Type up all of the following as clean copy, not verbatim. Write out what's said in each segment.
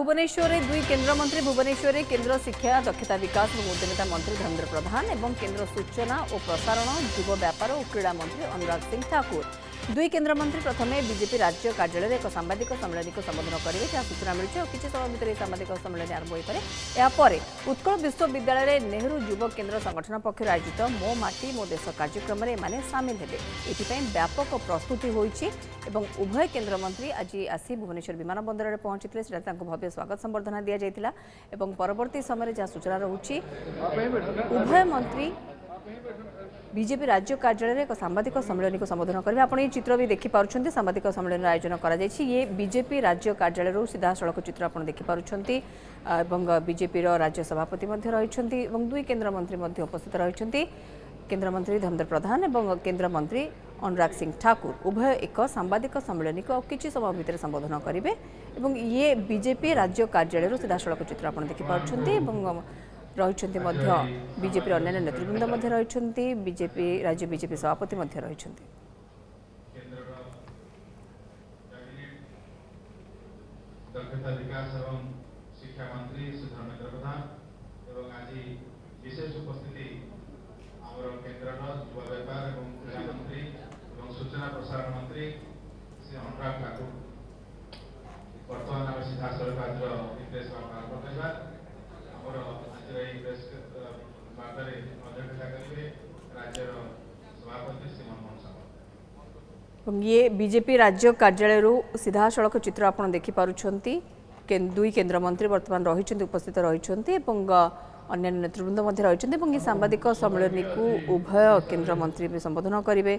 भुवनेश्वर में दुई केन्द्र मंत्री भुवनेश्वर में केन्द्र शिक्षा दक्षता विकास और उद्यमिता मंत्री धर्मेन्द्र प्रधान और केन्द्र सूचना और प्रसारण युव व्यापार और क्रीड़ा मंत्री अनुराग सिंह ठाकुर दुई केन्द्र मंत्री प्रथम बीजेपी राज्य कार्यालय एक सांबादिक सम्मेलन को संबोधन करेंगे जहाँ सूचना मिली और किसी समय भर सांबादिक सम्मेलन आरंभ हो पारे। यापर उत्कल विश्वविद्यालय नेहरू युव केन्द्र संगठन पक्ष आयोजित मो माटी मो देश कार्यक्रम में एमाने सामिल हेबे। एथिपाई व्यापक प्रस्तुति होईछि एवं उभय केन्द्र मंत्री आज आसी भुवनेश्वर विमान बंदर में पहुंची भव्य स्वागत संबर्धना दि जाइथिला एवं परवर्ती समय जहाँ सूचना रहुछि उभय मंत्री बीजेपी राज्य कार्यालय एक सांबादिक सम्मेलन को संबोधन करेंगे। आप ये चित्र भी देखिपुंट सांबादिक सम्मेलन आयोजन कर ये बीजेपी राज्य कार्यालय सीधा सड़क चित्र आप देखिपुंट बीजेपी राज्य सभापति रही दुई केन्द्र मंत्री उपस्थित रही केन्द्र मंत्री धर्मेन्द्र प्रधान और केन्द्र मंत्री अनुराग सिंह ठाकुर उभय एक सांबादिक सम्मेलन को किसी समय भितर संबोधन करेंगे। ये बीजेपी राज्य कार्यालय सीधा सड़क चित्र आप देखिपुंट रही बीजेपी अन्य नेतृवृंद रही बीजेपी राज्य बीजेपी सभापति रही। दक्षता विकास एवं शिक्षा मंत्री श्री धर्मेन्द्र प्रधान एवं आज विशेष उपस्थिति आमर केन्द्र युवा व्यापार एवं क्रीड़ा मंत्री एवं सूचना प्रसारण मंत्री श्री अनुराग ठाकुर बर्तमान आम सीधा सड़क आज प्रेस आरंभ करवा आमर आज प्रेस बार्तार अध्यक्षता करेंगे राज्यर सभापति श्री मनमोहन सामंत। ये बीजेपी राज्य कार्यालय सीधा सड़क चित्र आप देखिपुंट दुई केन्द्र मंत्री बर्तमान रही उपस्थित रही अन्य नेतृवृंद रही सांबादिक सम्मेलन को उभय केन्द्र मंत्री भी संबोधन करेंगे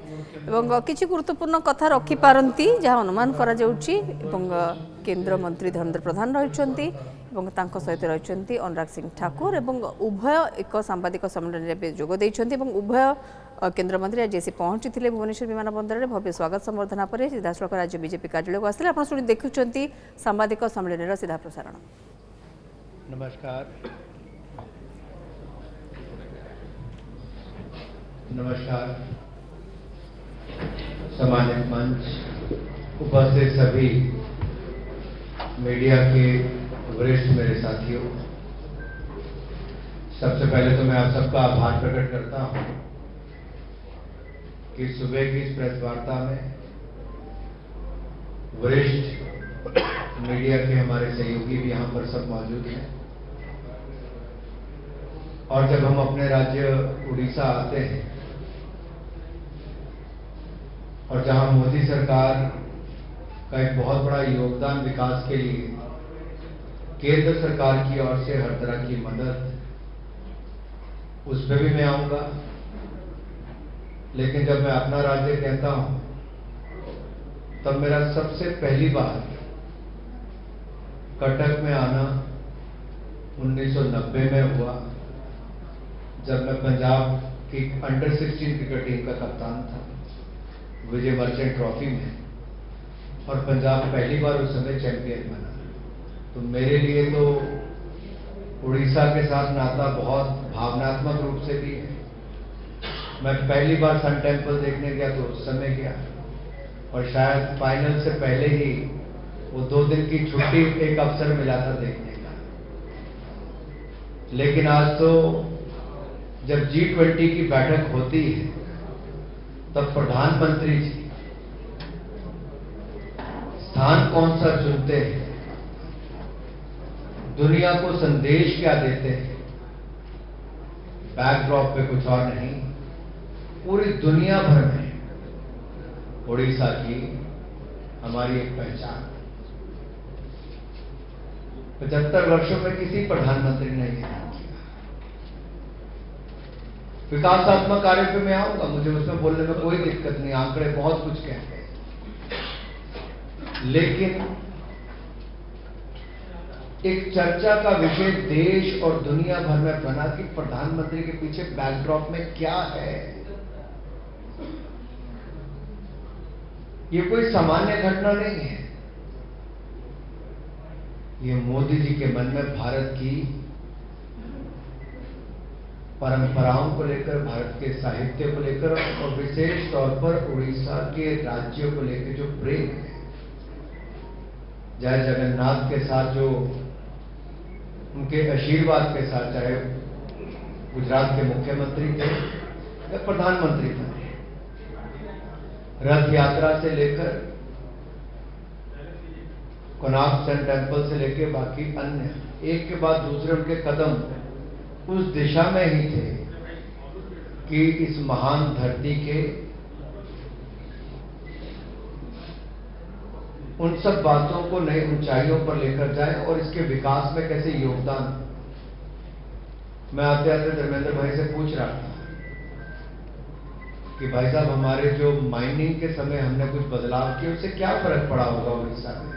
किसी गुरुत्वपूर्ण कथा रखिपारती जहाँ अनुमान करा केन्द्र मंत्री धर्मेन्द्र प्रधान रही सहित रही अनुराग सिंह ठाकुर उभय एक सांबादिक सम्मेलन में जोग देइछन्ति उभय केन्द्र मंत्री आज आसी पहुंची भुवनेश्वर विमान बंदर में भव्य स्वागत संबर्धना पर सीधासख राज्य बीजेपी कार्यालय को आसते आप शुणी देखुं सांबादिक सम्मेलन सीधा प्रसारण। नमस्कार सामाजिक मंच उपस्थित सभी मीडिया के वरिष्ठ मेरे साथियों, सबसे पहले तो मैं आप सबका आभार प्रकट करता हूं कि सुबह की इस प्रेस वार्ता में वरिष्ठ मीडिया के हमारे सहयोगी भी यहां पर सब मौजूद हैं और जब हम अपने राज्य उड़ीसा आते हैं और जहां मोदी सरकार का एक बहुत बड़ा योगदान विकास के लिए केंद्र सरकार की ओर से हर तरह की मदद, उस पर भी मैं आऊंगा, लेकिन जब मैं अपना राज्य कहता हूं तब मेरा सबसे पहली बार कटक में आना 1990 में हुआ जब मैं पंजाब की अंडर 16 क्रिकेट टीम का कप्तान था विजय मर्चेंट ट्रॉफी में और पंजाब पहली बार उस समय चैंपियन बना। तो मेरे लिए तो उड़ीसा के साथ नाता बहुत भावनात्मक रूप से भी है। मैं पहली बार सन टेम्पल देखने गया तो उस समय गया और शायद फाइनल से पहले ही वो 2 दिन की छुट्टी एक अवसर मिला था देखने का। लेकिन आज तो जब G20 की बैठक होती है तब प्रधानमंत्री जी स्थान कौन सा चुनते हैं, दुनिया को संदेश क्या देते हैं, बैकड्रॉप पे कुछ और नहीं, पूरी दुनिया भर में उड़ीसा की हमारी एक पहचान। 75 वर्षों में किसी प्रधानमंत्री ने ये काम किया। विकासात्मक कार्य पे मैं आऊंगा, मुझे उसमें बोलने में कोई दिक्कत नहीं, आंकड़े बहुत कुछ कहते हैं, लेकिन एक चर्चा का विषय देश और दुनिया भर में बना कि प्रधानमंत्री के पीछे बैकड्रॉप में क्या है। ये कोई सामान्य घटना नहीं है, ये मोदी जी के मन में भारत की परंपराओं को लेकर, भारत के साहित्य को लेकर और विशेष तौर पर उड़ीसा के राज्यों को लेकर जो प्रेम है, जय जगन्नाथ के साथ जो उनके आशीर्वाद के साथ, चाहे गुजरात के मुख्यमंत्री थे या प्रधानमंत्री थे, रथ यात्रा से लेकर कोणार्क सन टेम्पल से लेकर बाकी अन्य एक के बाद दूसरे उनके कदम उस दिशा में ही थे कि इस महान धरती के उन सब बातों को नई ऊंचाइयों पर लेकर जाए और इसके विकास में कैसे योगदान। मैं आते आते धर्मेंद्र भाई से पूछ रहा था कि भाई साहब, हमारे जो माइनिंग के समय हमने कुछ बदलाव किए उससे क्या फर्क पड़ा होगा उड़ीसा में।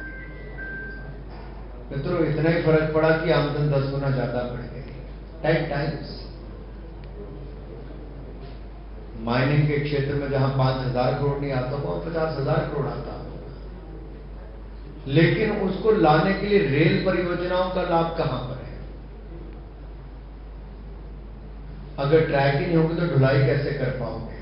मित्रों, इतना ही फर्क पड़ा कि आमदन 10 गुना ज्यादा बढ़ गई, 10 टाइम्स। माइनिंग के क्षेत्र में जहां 5,000 करोड़ नहीं आता वहां 50,000 करोड़ आता होगा, लेकिन उसको लाने के लिए रेल परियोजनाओं का लाभ कहां पर है। अगर ट्रैक ही नहीं होगी तो ढुलाई कैसे कर पाओगे।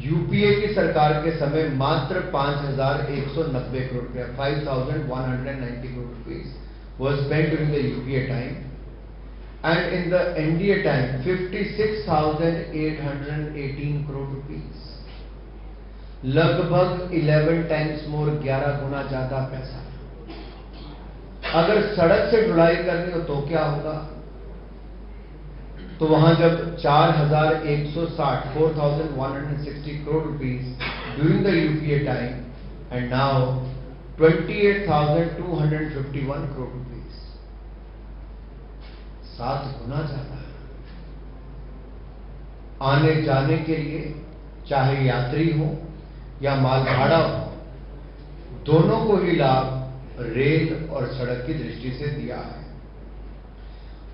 यूपीए की सरकार के समय मात्र 5,190 करोड़ रुपया, 5,190 crore rupees was spent during the UPA time, and in the NDA time 56,818 crore rupees, लगभग 11 times more, 11 गुना ज्यादा पैसा। अगर सड़क से ढुलाई करनी हो तो क्या होगा, तो वहां जब 4,160 4,160 crore rupees during the UPA time, and now 28,251 crore rupees, 7 गुना ज्यादा। आने जाने के लिए चाहे यात्री हो या माल भाड़ा हो, दोनों को ही लाभ रेल और सड़क की दृष्टि से दिया है।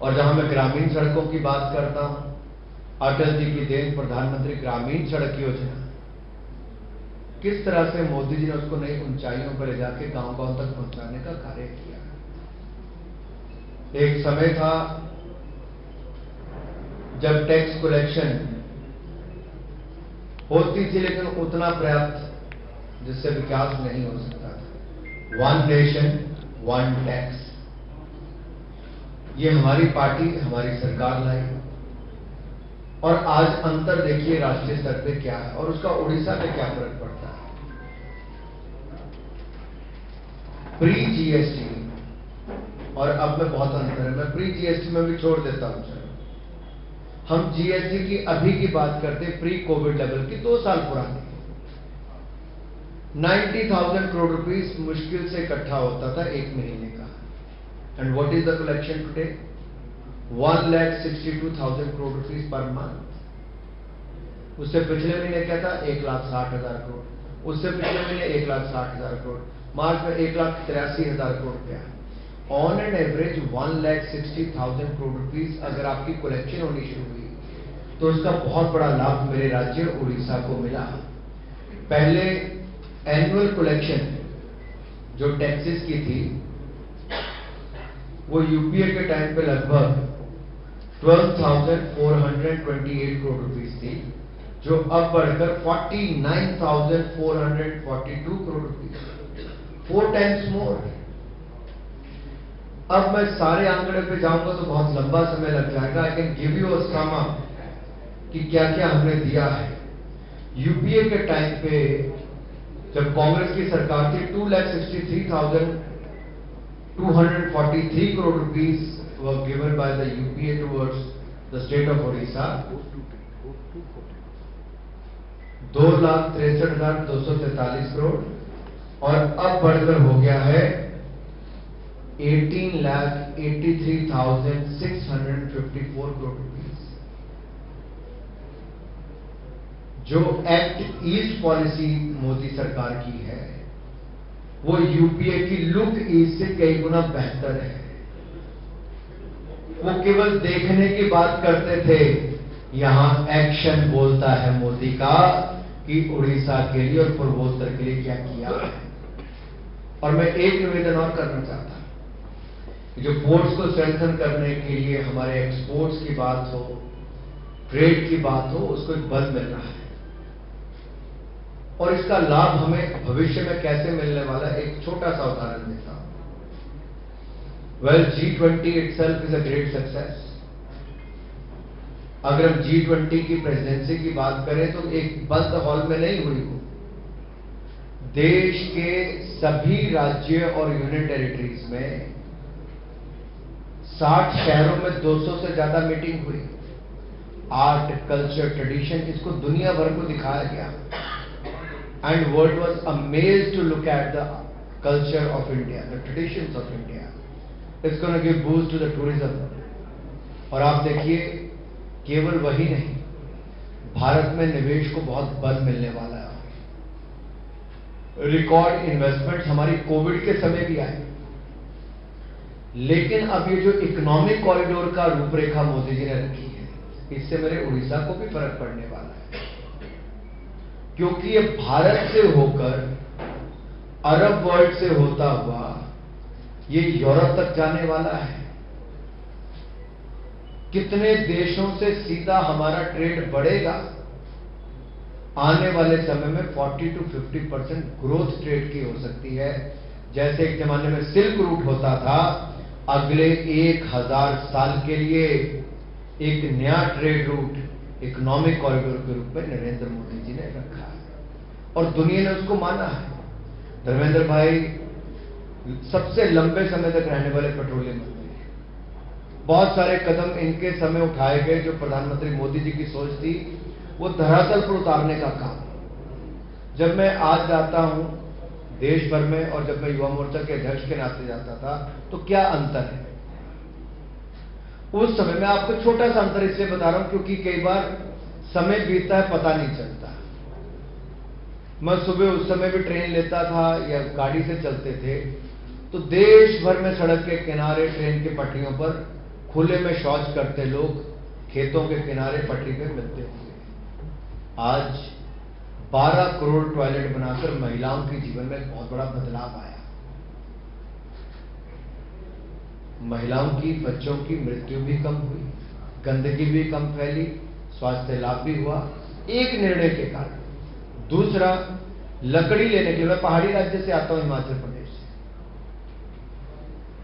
और जहां मैं ग्रामीण सड़कों की बात करता हूं, अटल जी की देन प्रधानमंत्री ग्रामीण सड़क योजना, किस तरह से मोदी जी ने उसको नई ऊंचाइयों पर ले जाके गांव-गांव तक पहुंचाने का कार्य किया। एक समय था जब टैक्स कलेक्शन होती थी लेकिन उतना पर्याप्त जिससे विकास नहीं हो सकता था। 1 नेशन 1 टैक्स, ये हमारी पार्टी, हमारी सरकार लाई, और आज अंतर देखिए राष्ट्रीय स्तर पे क्या है और उसका उड़ीसा में क्या फर्क पड़ता है। प्री जीएसटी और अब में बहुत अंतर है। मैं प्री जीएसटी में भी छोड़ देता हूं, चलो हम जीएसटी की अभी की बात करते, प्री कोविड लेवल की, 2 साल पुरानी। 90,000 करोड़ रुपीस मुश्किल से इकट्ठा होता था एक महीने का। And what is the collection today? 1,62,000 crore rupees per month. उससे पिछले महीने क्या था? 1,60,000 करोड़। उससे पिछले महीने 1,60,000 करोड़। मार्च में 1,83,000 करोड़ रुपया। On an average 1,60,000 crore rupees अगर आपकी कलेक्शन होनी शुरू हुई तो उसका बहुत बड़ा लाभ मेरे राज्य उड़ीसा को मिला। पहले एनुअल कलेक्शन जो टैक्सेस की थी वो यूपीए के टाइम पे लगभग 12,428 करोड़ रुपीस थी, जो अब बढ़कर 49,442 करोड़ रुपीस, 4 times more। अब मैं सारे आंकड़े पे जाऊंगा तो बहुत लंबा समय लग जाएगा। I can give you a sum up कि क्या क्या हमने दिया है। यूपीए के टाइम पे जब कांग्रेस की सरकार थी 2,63,243 crore rupees were given by the UPA towards the state of Odisha. 2,63,243 crore, और अब बढ़कर हो गया है 18,83,654 करोड़ रुपीस। जो एक्ट ईस्ट पॉलिसी मोदी सरकार की है वो यूपीए की लुक ईस्ट से कई गुना बेहतर है। वो केवल देखने की बात करते थे, यहां एक्शन बोलता है मोदी का कि उड़ीसा के लिए और पूर्वोत्तर के लिए क्या किया है। और मैं एक निवेदन और करना चाहता हूं कि जो पोर्ट्स को स्ट्रेंथन करने के लिए हमारे एक्सपोर्ट्स की बात हो, ट्रेड की बात हो, उसको एक बल मिल रहा है और इसका लाभ हमें भविष्य में कैसे मिलने वाला है, एक छोटा सा उदाहरण देता हूं। Well, G20 itself is a great success. अगर हम G20 की प्रेसिडेंसी की बात करें तो एक बंद हॉल में नहीं हुई वो, देश के सभी राज्य और यूनियन टेरिटरीज में 60 शहरों में 200 से ज्यादा मीटिंग हुई। आर्ट, कल्चर, ट्रेडिशन, इसको दुनिया भर को दिखाया गया and world was amazed to look at the culture of India, the traditions of India. It's gonna give boost to the tourism. और आप देखिए, केवल वही नहीं, भारत में निवेश को बहुत बल मिलने वाला है। रिकॉर्ड इन्वेस्टमेंट्स हमारी कोविड के समय भी आए, लेकिन अब ये जो इकोनॉमिक कॉरिडोर का रूपरेखा मोदी जी ने रखी है, इससे मेरे उड़ीसा को भी फर्क पड़ने वाला है, क्योंकि ये भारत से होकर अरब वर्ल्ड से होता हुआ ये यूरोप तक जाने वाला है। कितने देशों से सीधा हमारा ट्रेड बढ़ेगा। आने वाले समय में 40 to 50% ग्रोथ ट्रेड की हो सकती है। जैसे एक जमाने में सिल्क रूट होता था, अगले 1000 साल के लिए एक नया ट्रेड रूट इकोनॉमिक कॉरिडोर के रूप में नरेंद्र मोदी जी ने रखा है और दुनिया ने उसको माना है। धर्मेंद्र भाई सबसे लंबे समय तक रहने वाले पेट्रोलियम मंत्री हैं। बहुत सारे कदम इनके समय उठाए गए जो प्रधानमंत्री मोदी जी की सोच थी, वो धरातल पर उतारने का काम। जब मैं आज जाता हूं देश भर में और जब मैं युवा मोर्चा के अध्यक्ष के नाते जाता था, तो क्या अंतर है? उस समय में आपको छोटा सा अंतर इसलिए बता रहा हूं क्योंकि कई बार समय बीतता है, पता नहीं चलता। मैं सुबह उस समय भी ट्रेन लेता था या गाड़ी से चलते थे, तो देश भर में सड़क के किनारे, ट्रेन के पटरियों पर खुले में शौच करते लोग खेतों के किनारे पटरी पे मिलते होंगे। आज 12 करोड़ टॉयलेट बनाकर महिलाओं के जीवन में एक बहुत बड़ा बदलाव आया। महिलाओं की, बच्चों की मृत्यु भी कम हुई, गंदगी भी कम फैली, स्वास्थ्य लाभ भी हुआ एक निर्णय के कारण। दूसरा, लकड़ी लेने के लिए, मैं पहाड़ी राज्य से आता हूं, हिमाचल प्रदेश से,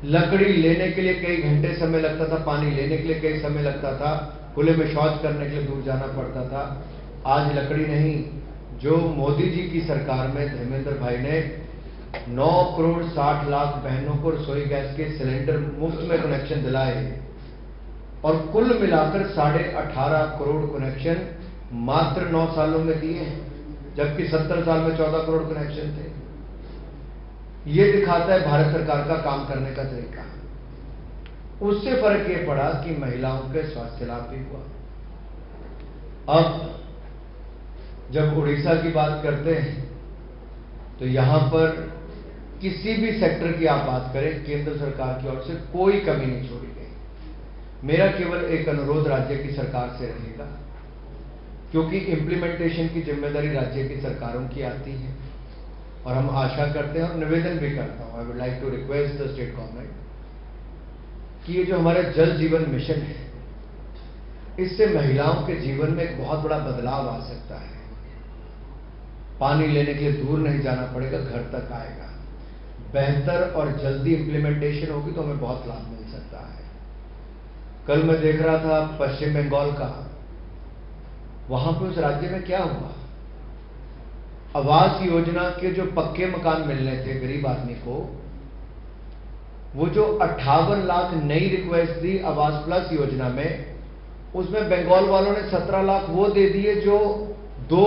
लकड़ी लेने के लिए कई घंटे समय लगता था, पानी लेने के लिए कई समय लगता था, खुले में शौच करने के लिए दूर जाना पड़ता था। आज लकड़ी नहीं, जो मोदी जी की सरकार में धर्मेंद्र भाई ने 9 करोड़ 60 लाख बहनों को रसोई गैस के सिलेंडर मुफ्त में कनेक्शन दिलाए और कुल मिलाकर 18.5 करोड़ कनेक्शन मात्र 9 सालों में दिए हैं, जबकि 70 साल में 14 करोड़ कनेक्शन थे। ये दिखाता है भारत सरकार का काम करने का तरीका। उससे फर्क ये पड़ा कि महिलाओं के स्वास्थ्य लाभ भी हुआ। अब जब उड़ीसा की बात करते हैं तो यहां पर किसी भी सेक्टर की आप बात करें, केंद्र सरकार की ओर से कोई कमी नहीं छोड़ी गई। मेरा केवल एक अनुरोध राज्य की सरकार से रहेगा, क्योंकि इंप्लीमेंटेशन की जिम्मेदारी राज्य की सरकारों की आती है और हम आशा करते हैं और निवेदन भी करता हूं, I would like to request the state government कि ये जो हमारा जल जीवन मिशन है, इससे महिलाओं के जीवन में एक बहुत बड़ा बदलाव आ सकता है। पानी लेने के लिए दूर नहीं जाना पड़ेगा, घर तक आएगा। बेहतर और जल्दी इंप्लीमेंटेशन होगी तो हमें बहुत लाभ मिल सकता है। कल मैं देख रहा था पश्चिम बंगाल का, वहां पे उस राज्य में क्या हुआ, आवास योजना के जो पक्के मकान मिलने थे गरीब आदमी को, वो जो 58 लाख नई रिक्वेस्ट दी आवास प्लस योजना में, उसमें बंगाल वालों ने 17 लाख वो दे दिए जो 2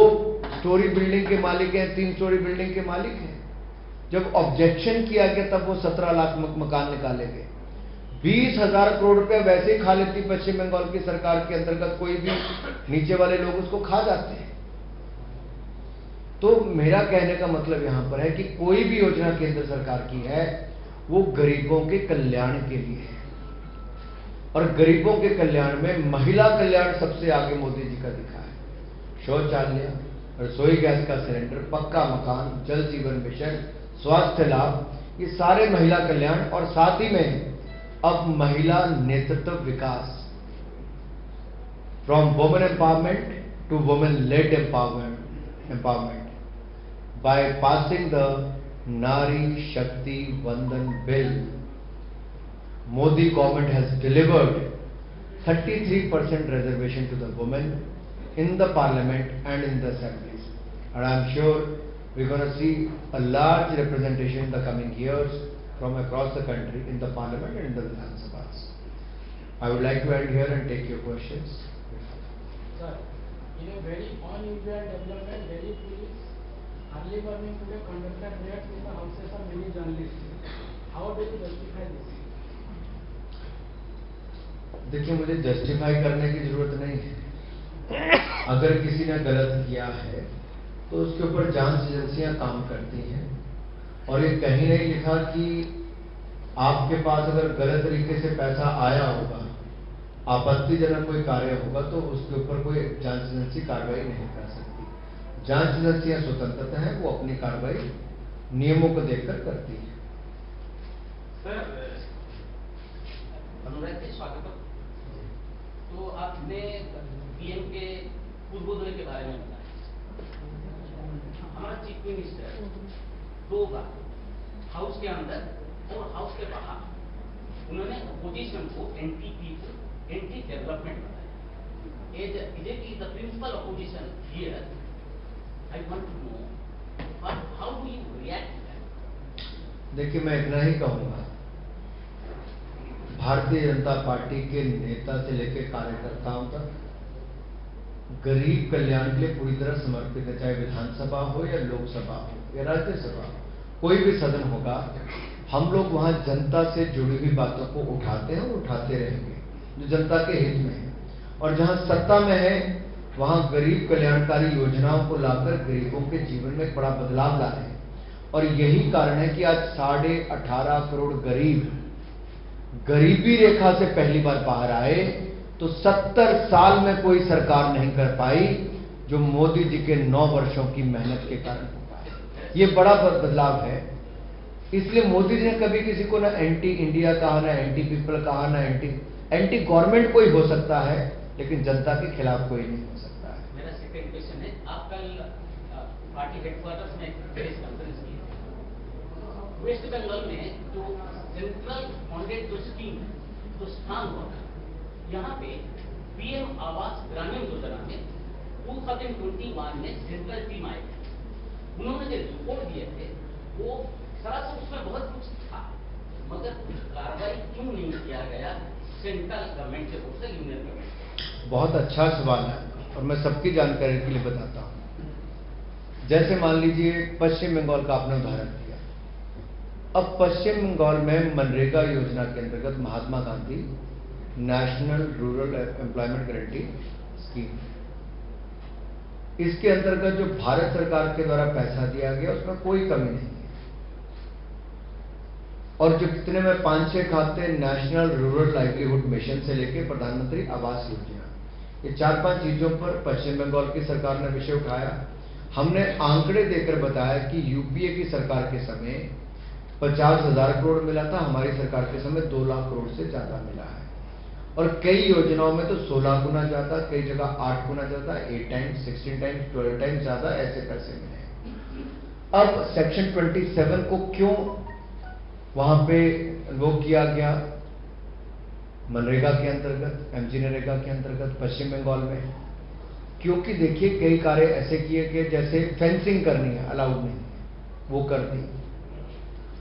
स्टोरी बिल्डिंग के मालिक हैं, 3 स्टोरी बिल्डिंग के मालिक हैं। जब ऑब्जेक्शन किया गया तब वो 17 लाख मकान निकाले गए। 20,000 करोड़ रुपए वैसे ही खा लेती पश्चिम बंगाल की सरकार के अंतर्गत, कोई भी नीचे वाले लोग उसको खा जाते हैं। तो मेरा कहने का मतलब यहां पर है कि कोई भी योजना केंद्र सरकार की है वो गरीबों के कल्याण के लिए है, और गरीबों के कल्याण में महिला कल्याण सबसे आगे मोदी जी का दिखा है। शौचालय, रसोई गैस का सिलेंडर, पक्का मकान, जल जीवन मिशन, स्वास्थ्य लाभ, ये सारे महिला कल्याण, और साथ ही में अब महिला नेतृत्व विकास, from women empowerment to women led empowerment by passing the Nari Shakti Vandan bill, Modi government has delivered 33% reservation to the women in the parliament and in the assemblies. And I'm sure we're going to see a large representation in the coming years from across the country in the parliament and in the Vidhan Sabhas. I would like to end here and take your questions. Sir, in a very unusual development, Delhi police early morning today conducted raids in the houses of many journalists. How do you justify this? देखिए, मुझे justify करने की जरूरत नहीं है। अगर किसी ने गलत किया है तो उसके ऊपर जांच एजेंसियां काम करती हैं, और ये कहीं नहीं लिखा कि आपके पास अगर गलत तरीके से पैसा आया होगा, आपत्तिजनक कोई कार्य होगा, तो उसके ऊपर कोई जांच एजेंसी कार्रवाई नहीं कर सकती। जांच एजेंसियां स्वतंत्रता है, वो अपनी कार्रवाई नियमों को देखकर करती है। अनुराग जी, स्वागत। तो आपने पीएम के पूर्वोदय के बारे में बताया। हमारा चीफ मिनिस्टर 2 बार हाउस के अंदर और हाउस के बाहर उन्होंने अपोजिशन को एंटी पीपल, एंटी डेवलपमेंट बताया। Is it the principal opposition here? I want to know how do you react to that? देखिए, मैं इतना ही कहूंगा, भारतीय जनता पार्टी के नेता से लेकर कार्यकर्ताओं तक गरीब कल्याण के लिए पूरी तरह समर्पित है। चाहे विधानसभा हो या लोकसभा हो या राज्यसभा हो, कोई भी सदन होगा, हम लोग वहां जनता से जुड़ी हुई बातों को उठाते हैं और उठाते रहेंगे जो जनता के हित में है। और जहां सत्ता में है वहां गरीब कल्याणकारी योजनाओं को लाकर गरीबों के जीवन में एक बड़ा बदलाव ला रहे हैं। और यही कारण है कि आज 18.5 करोड़ गरीब गरीबी रेखा से पहली बार बाहर आए। तो 70 साल में कोई सरकार नहीं कर पाई जो मोदी जी के 9 वर्षों की मेहनत के कारण हो पाया। ये बड़ा बदलाव है। इसलिए मोदी जी ने कभी किसी को ना एंटी इंडिया कहा, ना एंटी पीपल कहा, ना एंटी गवर्नमेंट कोई हो सकता है, लेकिन जनता के खिलाफ कोई नहीं हो सकता है। मेरा सेकंड क्वेश्चन है, आप कल पार्टी हेडक्वार्टर्स में प्रेस कॉन्फ्रेंस की थी। वेस्ट बंगाल में जो सेंट्रल फंडेड जो स्कीम जो स्थान हुआ था, यहाँ पे पीएम आवास ग्रामीण योजना में 2021 में सेंट्रल टीम आए थे। उन्होंने जो रिपोर्ट दिए थे वो सरासर उसमें बहुत कुछ था, मगर कुछ कार्रवाई क्यों नहीं किया गया सेंट्रल गवर्नमेंट के ओर से यूनियन गवर्नमेंट? बहुत अच्छा सवाल है और मैं सबकी जानकारी के लिए बताता हूं। जैसे मान लीजिए पश्चिम बंगाल का आपने उदाहरण दिया। अब पश्चिम बंगाल में मनरेगा योजना के अंतर्गत Mahatma Gandhi national rural employment guarantee scheme, इसके अंतर्गत जो भारत सरकार के द्वारा पैसा दिया गया उसमें कोई कमी नहीं है। और जो कितने में 5-6 खाते नेशनल रूरल लाइवलीहुड मिशन से लेकर प्रधानमंत्री आवास योजना, ये 4-5 चीजों पर पश्चिम बंगाल की सरकार ने विषय उठाया। हमने आंकड़े देकर बताया कि यूपीए की सरकार के समय 50,000 करोड़ मिला था, हमारी सरकार के समय 2 लाख करोड़ से ज्यादा मिला है। और कई योजनाओं में तो 16 गुना ज्यादा, कई जगह 8 गुना ज्यादा, 8 टाइम्स, 16 टाइम्स, 12 टाइम्स ज्यादा ऐसे पैसे मिले। अब सेक्शन 27 को क्यों वहां पे वो किया गया मनरेगा के अंतर्गत, एमजी नरेगा के अंतर्गत पश्चिम बंगाल में? क्योंकि देखिए कई कार्य ऐसे किए गए, जैसे फेंसिंग करनी है अलाउड नहीं है, वो कर दी।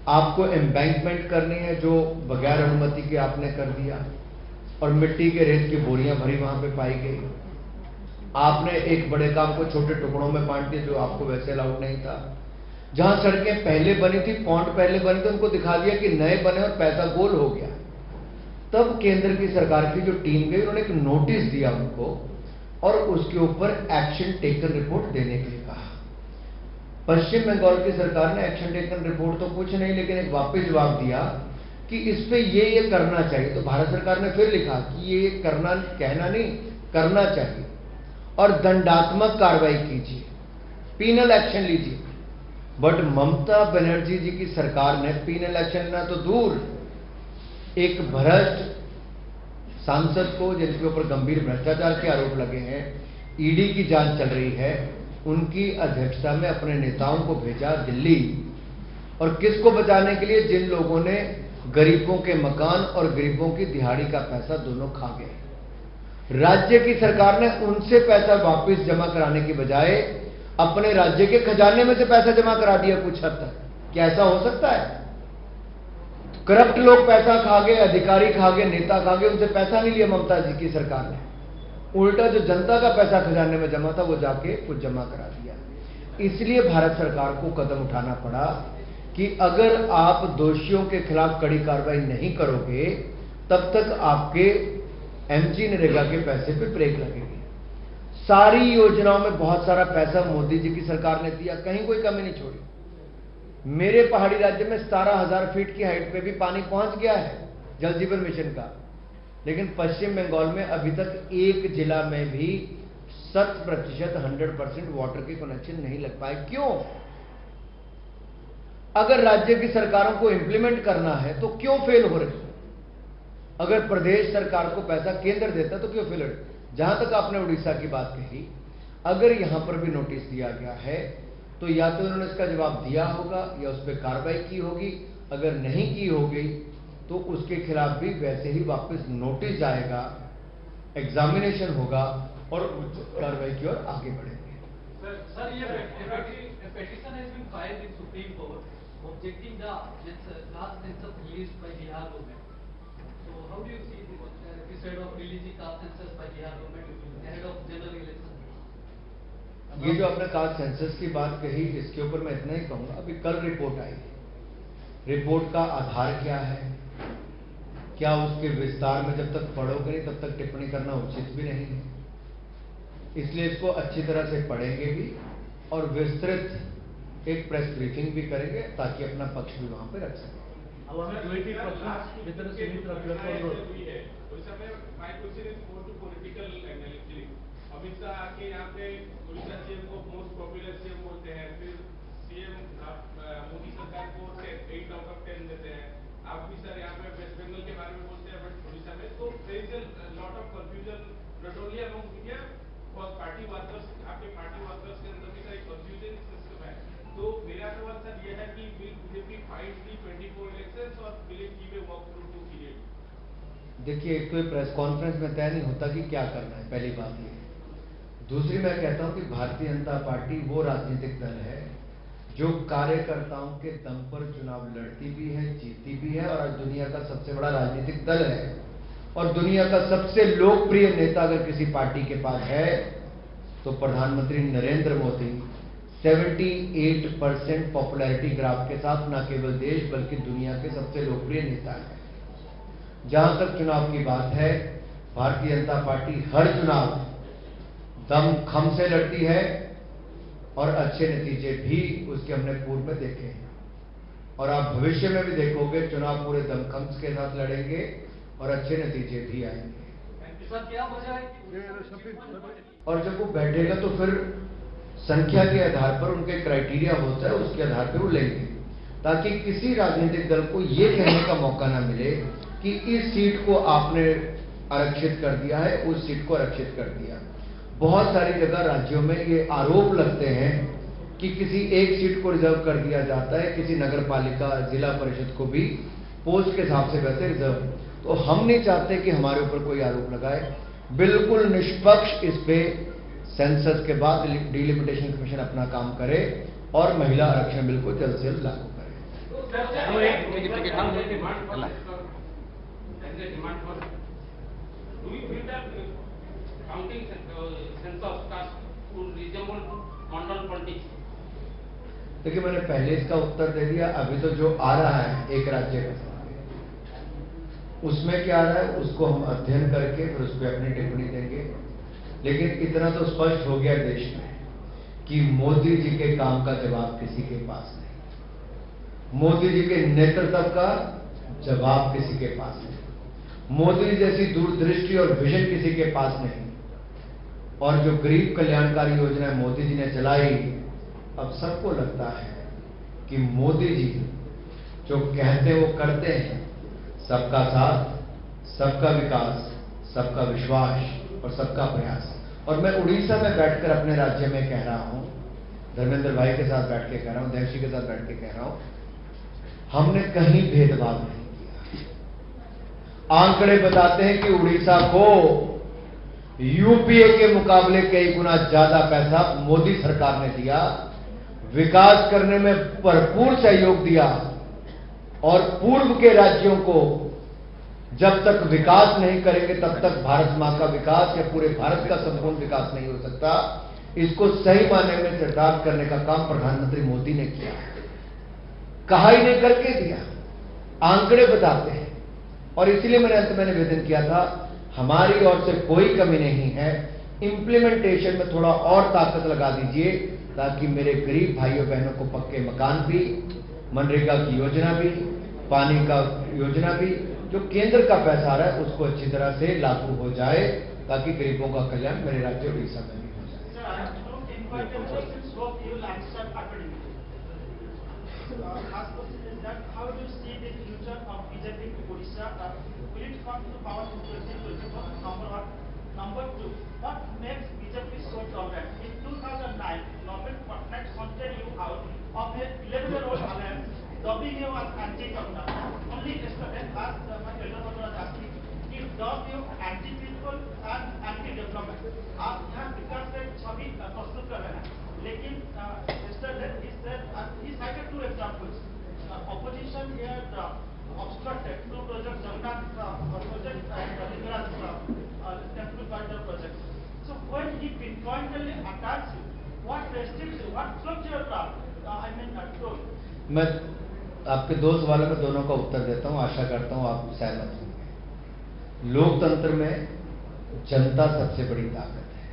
आपको एम्बैंकमेंट करनी है जो बगैर अनुमति के आपने कर दिया, और मिट्टी के रेत की बोरियां भरी वहां पे पाई गई। आपने एक बड़े काम को छोटे टुकड़ों में बांट दिया जो आपको वैसे अलाउड नहीं था। जहां सड़कें पहले बनी थी, पॉन्ड पहले बने थे, उनको दिखा दिया कि नए बने और पैसा गोल हो गया। तब केंद्र की सरकार की जो टीम गई, उन्होंने एक नोटिस दिया उनको और उसके ऊपर एक्शन टेकन रिपोर्ट देने के लिए कहा। पश्चिम बंगाल की सरकार ने एक्शन टेकन रिपोर्ट तो कुछ नहीं, लेकिन एक वापस जवाब दिया कि इस पे ये करना चाहिए। तो भारत सरकार ने फिर लिखा कि ये करना, कहना नहीं, करना चाहिए और दंडात्मक कार्रवाई कीजिए, पीनल एक्शन लीजिए। बट ममता बनर्जी जी की सरकार ने पीनल एक्शन लेना तो दूर, एक भ्रष्ट सांसद को जिनके ऊपर गंभीर भ्रष्टाचार के आरोप लगे हैं, ईडी की जांच चल रही है, उनकी अध्यक्षता में अपने नेताओं को भेजा दिल्ली। और किसको बचाने के लिए? जिन लोगों ने गरीबों के मकान और गरीबों की दिहाड़ी का पैसा दोनों खा गए। राज्य की सरकार ने उनसे पैसा वापस जमा कराने की बजाय अपने राज्य के खजाने में से पैसा जमा करा दिया कुछ हद तक। क्या ऐसा हो सकता है? करप्ट लोग पैसा खा गए, अधिकारी खा गए, नेता खा गए, उनसे पैसा नहीं लिया ममता जी की सरकार ने। उल्टा जो जनता का पैसा खजाने में जमा था वो जाके कुछ जमा करा दिया। इसलिए भारत सरकार को कदम उठाना पड़ा कि अगर आप दोषियों के खिलाफ कड़ी कार्रवाई नहीं करोगे तब तक आपके एमजी नरेगा के पैसे पे ब्रेक लगेगी। सारी योजनाओं में बहुत सारा पैसा मोदी जी की सरकार ने दिया, कहीं कोई कमी नहीं छोड़ी। मेरे पहाड़ी राज्य में 17,000 फीट की हाइट पे भी पानी पहुंच गया है जल जीवन मिशन का, लेकिन पश्चिम बंगाल में अभी तक एक जिला में भी 100% 100% वाटर के कनेक्शन नहीं लग पाए। क्यों? अगर राज्य की सरकारों को इंप्लीमेंट करना है तो क्यों फेल हो रहे? अगर प्रदेश सरकार को पैसा केंद्र देता तो क्यों फेल हो रहे? जहां तक आपने उड़ीसा की बात कही, अगर यहां पर भी नोटिस दिया गया है तो या तो उन्होंने इसका जवाब दिया होगा या उस पर कार्रवाई की होगी। अगर नहीं की होगी तो उसके खिलाफ भी वैसे ही वापस नोटिस जाएगा, एग्जामिनेशन होगा और कार्रवाई की ओर आगे बढ़ेंगे। Sir, a petition has been filed in Supreme Court objecting the caste census released by Bihar government. So how do you see this side of releasing caste census by Bihar government ahead of general election? ये जो आपने caste census की बात कही, इसके ऊपर मैं इतना ही कहूंगा, अभी कल रिपोर्ट आई। रिपोर्ट का आधार क्या है, क्या उसके विस्तार में जब तक पढ़ोगे नहीं तब तक टिप्पणी करना उचित भी नहीं है। इसलिए इसको अच्छी तरह से पढ़ेंगे भी और विस्तृत एक प्रेस ब्रीफिंग भी करेंगे ताकि अपना पक्ष भी वहां पे रख सकें। अमित शाह आके यहाँ पे उड़ीसा सीएम को मोस्ट पॉपुलर सीएम बोलते हैं, फिर सीएम मोदी सरकार को 8 आउट ऑफ 10 देते हैं। आप भी सर यहाँ पे वेस्ट बंगाल के बारे में बोलते हैं, बट उड़ीसा में तो there is a lot of confusion not only among media for party workers. आपके पार्टी वर्कर्स के अंदर भी सर एक कंफ्यूजन सिस्टम है। तो मेरा सवाल सर ये है कि will BJP fight the 24 elections और will it give a walk through to period? देखिए, एक तो प्रेस कॉन्फ्रेंस में तय नहीं होता कि क्या करना है, पहली बात ये। दूसरी मैं कहता हूं कि भारतीय जनता पार्टी वो राजनीतिक दल है जो कार्यकर्ताओं के दम पर चुनाव लड़ती भी है, जीतती भी है और आज दुनिया का सबसे बड़ा राजनीतिक दल है। और दुनिया का सबसे लोकप्रिय नेता अगर किसी पार्टी के पास है तो प्रधानमंत्री नरेंद्र मोदी 78% पॉपुलैरिटी ग्राफ के साथ न केवल देश बल्कि दुनिया के सबसे लोकप्रिय नेता है। जहां तक चुनाव की बात है, भारतीय जनता पार्टी हर चुनाव दम खम से लड़ती है और अच्छे नतीजे भी उसके हमने पूर्व में देखे हैं और आप भविष्य में भी देखोगे चुनाव पूरे दमखम के साथ लड़ेंगे और अच्छे नतीजे भी आएंगे। सर क्या वजह है कि और जब वो बैठेगा तो फिर संख्या के आधार पर उनके क्राइटेरिया होता है, उसके आधार पर वो लेंगे ताकि किसी राजनीतिक दल को ये कहने का मौका ना मिले कि इस सीट को आपने आरक्षित कर दिया है, उस सीट को आरक्षित कर दिया। बहुत सारी जगह राज्यों में ये आरोप लगते हैं कि किसी एक सीट को रिजर्व कर दिया जाता है, किसी नगर पालिका जिला परिषद को भी पोस्ट के हिसाब से वैसे रिजर्व। तो हम नहीं चाहते कि हमारे ऊपर कोई आरोप लगाए। बिल्कुल निष्पक्ष इस पे सेंसस के बाद डिलिमिटेशन कमीशन अपना काम करे और महिला आरक्षण बिल को जल्द से जल्द लागू करे। counting census caste would resemble Mandal politics? देखिए, मैंने पहले इसका उत्तर दे दिया। अभी तो जो आ रहा है एक राज्य का उसमें क्या आ रहा है उसको हम अध्ययन करके फिर उस पर अपनी टिप्पणी देंगे। लेकिन इतना तो स्पष्ट हो गया देश में कि मोदी जी के काम का जवाब किसी के पास नहीं, मोदी जी के नेतृत्व का जवाब किसी के पास नहीं, मोदी जैसी दूरदृष्टि और विजन किसी के पास नहीं। और जो गरीब कल्याणकारी योजना मोदी जी ने चलाई, अब सबको लगता है कि मोदी जी जो कहते हैं वो करते हैं। सबका साथ, सबका विकास, सबका विश्वास और सबका प्रयास। और मैं उड़ीसा में बैठकर अपने राज्य में कह रहा हूं, धर्मेंद्र भाई के साथ बैठ के कह रहा हूं, देवशी के साथ बैठ के कह रहा हूं, हमने कहीं भेदभाव नहीं किया। आंकड़े बताते हैं कि उड़ीसा को यूपीए के मुकाबले कई गुना ज्यादा पैसा मोदी सरकार ने दिया, विकास करने में भरपूर सहयोग दिया। और पूर्व के राज्यों को जब तक विकास नहीं करेंगे तब तक भारत मां का विकास या पूरे भारत का संपूर्ण विकास नहीं हो सकता। इसको सही मायने में चरितार्थ करने का काम प्रधानमंत्री मोदी ने किया, कहा ही नहीं करके दिया, आंकड़े बताते हैं। और इसलिए मैंने अंत में निवेदन किया था, हमारी ओर से कोई कमी नहीं है, इंप्लीमेंटेशन में थोड़ा और ताकत लगा दीजिए ताकि मेरे गरीब भाइयों बहनों को पक्के मकान भी, मनरेगा की योजना भी, पानी का योजना भी, जो केंद्र का पैसा आ रहा है उसको अच्छी तरह से लागू हो जाए ताकि गरीबों का कल्याण मेरे राज्य उड़ीसा में भी हो जाए। Sir, I have no inquiry questions, hope you will answer accordingly. First question is that how do you see the future of BJP in Odisha? Will it come to power in 2024? Number one. Number two, what makes BJP so tolerant? In 2009, Nobel Patnaik hunted you out of a 11-year-old alliance, dubbing you as anti-governor. Only yesterday, last my elder brother was asking, he dubbed you anti-people and anti-development. आप यहाँ विकास से छवि प्रस्तुत कर रहे हैं, लेकिन yesterday he said he cited two examples. Opposition here obstructed two projects, Jagannath project and Lingaraj temple corridor project. So when he pinpointedly attacks you, what restricts you? What floats your trap? Told. मैं आपके दो सवालों में दोनों का उत्तर देता हूं, आशा करता हूं आप सहमत होंगे। लोकतंत्र में जनता सबसे बड़ी ताकत है,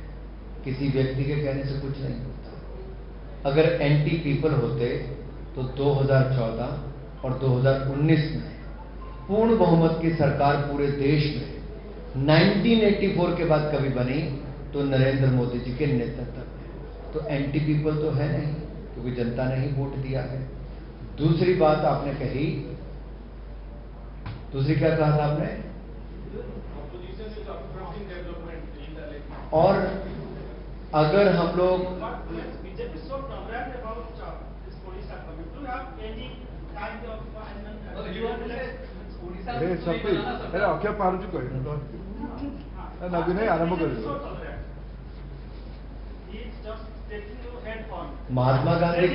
किसी व्यक्ति के कहने से कुछ नहीं होता। अगर एंटी पीपल होते तो 2014 और 2019 में पूर्ण बहुमत की सरकार पूरे देश में 1984 के बाद कभी बनी तो नरेंद्र मोदी जी के नेतृत्व में। तो एंटी पीपल तो है नहीं, क्योंकि जनता ने ही वोट दिया है। दूसरी बात आपने कही, दूसरी क्या कहा था आपने? और अगर हम लोग BJP so tolerant about this Odisha government. Do you have any kind of अरे सब पे अरे अक्षय पारुची कहे नवीन आरंभ कर महात्मा गांधी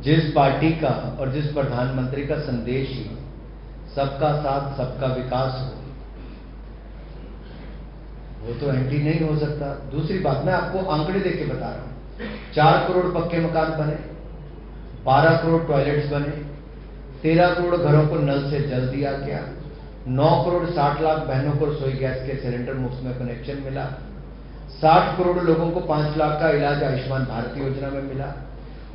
जिस पार्टी का और जिस प्रधानमंत्री का संदेश ही सबका साथ सबका विकास हो, वो तो एंटी नहीं हो सकता। दूसरी बात मैं आपको आंकड़े देख के बता रहा हूं, 4 करोड़ पक्के मकान बने, 12 करोड़ टॉयलेट्स बने, 13 करोड़ घरों को नल से जल दिया गया, 9 करोड़ 60 लाख बहनों को रसोई गैस के सिलेंडर मुफ्त में कनेक्शन मिला, 60 करोड़ लोगों को 5 लाख का इलाज आयुष्मान भारत योजना में मिला,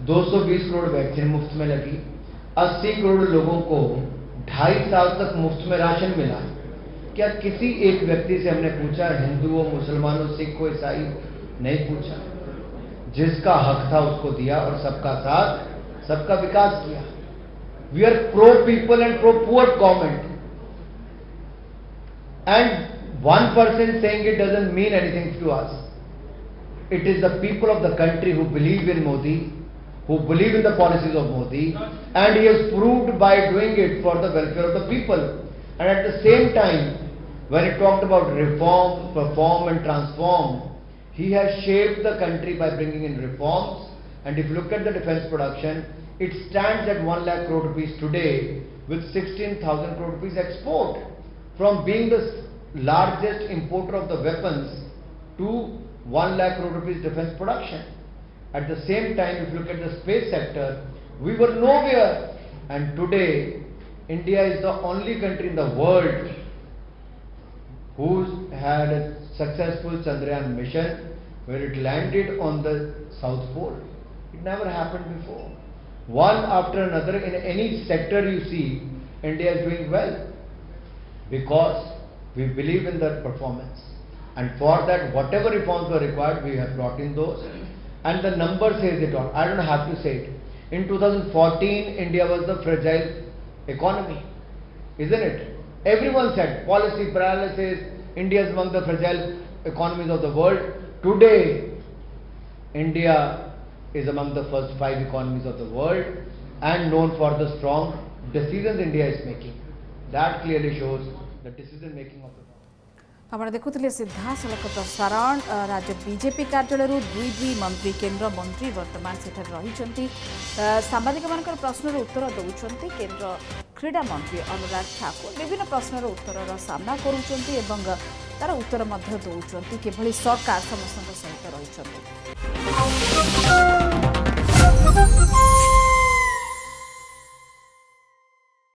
220 करोड़ वैक्सीन मुफ्त में लगी, 80 करोड़ लोगों को 2.5 साल तक मुफ्त में राशन मिला। क्या किसी एक व्यक्ति से हमने पूछा, हिंदुओं, मुसलमानों, सिखों, ईसाई? नहीं पूछा। जिसका हक था उसको दिया और सबका साथ सबका विकास किया। We are pro people and pro poor government, and 1% saying it doesn't mean anything to us. It is the people of the country who believe in Modi, who believe in the policies of Modi, and he has proved by doing it for the welfare of the people. And at the same time, when he talked about reform, perform and transform, he has shaped the country by bringing in reforms. And if you look at the defense production, it stands at 1 lakh crore rupees today with 16,000 crore rupees export, from being the largest importer of the weapons to 1 lakh crore rupees defense production. At the same time, if you look at the space sector, we were nowhere, and today India is the only country in the world who's had a successful Chandrayaan mission where it landed on the South Pole. It never happened before. One after another, in any sector you see, India is doing well because we believe in that performance. And for that, whatever reforms were required, we have brought in those. And the number says it all. I don't have to say it. In 2014, India was the fragile economy, isn't it? Everyone said policy paralysis, India is among the fragile economies of the world. Today, India is among the first 5 economies of the world, and known for the strong decisions India is making. That clearly shows the decision making of the आपण देखुले सीधासलख प्रसारण राज्य BJP कार्यालय दुई मंत्री केंद्र मंत्री वर्तमान सेठार रही सांबादिक मान प्रश्नर उत्तर दौरान केंद्र क्रीड़ा मंत्री अनुराग ठाकुर विभिन्न प्रश्नर उत्तर सामना करुँच तार उत्तर दौरान किभली सरकार समस्त सहित रही।